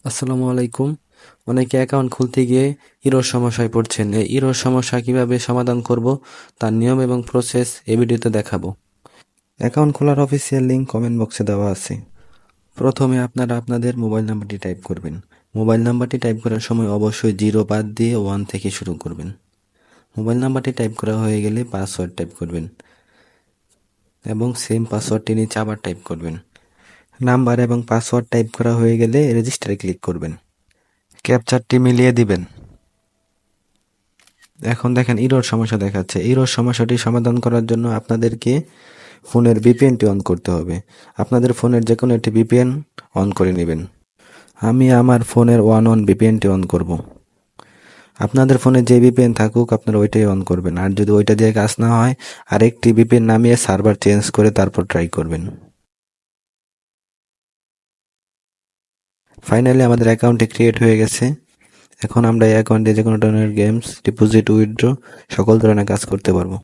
আসসালামু আলাইকুম। অনেকে অ্যাকাউন্ট খুলতে গিয়ে ইরর সমস্যায় পড়ছেন। এই ইরর সমস্যা কিভাবে সমাধান করব তার নিয়ম এবং প্রসেস এই ভিডিওতে দেখাবো। অ্যাকাউন্ট খোলার অফিসিয়াল লিংক কমেন্ট বক্সে দেওয়া আছে। প্রথমে আপনারা আপনাদের মোবাইল নাম্বারটি টাইপ করবেন। মোবাইল নাম্বারটি টাইপ করার সময় অবশ্যই 0 বাদ দিয়ে 1 থেকে শুরু করবেন। মোবাইল নাম্বারটি টাইপ করা হয়ে গেলে পাসওয়ার্ড টাইপ করবেন এবং সেম পাসওয়ার্ডটি নিচে আবার টাইপ করবেন। নাম্বার এবং পাসওয়ার্ড টাইপ করা হয়ে গেলে রেজিস্টারে ক্লিক করবেন। ক্যাপচারটি মিলিয়ে দিবেন। এখন দেখেন ইরর সমস্যা দেখাচ্ছে। ইরর সমস্যাটি সমাধান করার জন্য আপনাদেরকে ফোনের ভিপিএনটি অন করতে হবে। আপনাদের ফোনের যে কোনো একটি ভিপিএন অন করে নেবেন। আমি আমার ফোনের ওয়ান ভিপিএনটি অন করব। আপনাদের ফোনে যে ভিপিএন থাকুক আপনারা ওইটাই অন করবেন। আর যদি ওইটা দিয়ে কাজ না হয় আরেকটি ভিপিএন নামিয়ে সার্ভার চেঞ্জ করে তারপর ট্রাই করবেন। ফাইনালি আমাদের অ্যাকাউন্টটি ক্রিয়েট হয়ে গেছে। এখন আমরা এই অ্যাকাউন্টে যে কোনো ধরনের গেমস, ডিপোজিট, উইথড্র সকল ধরনের কাজ করতে পারবো।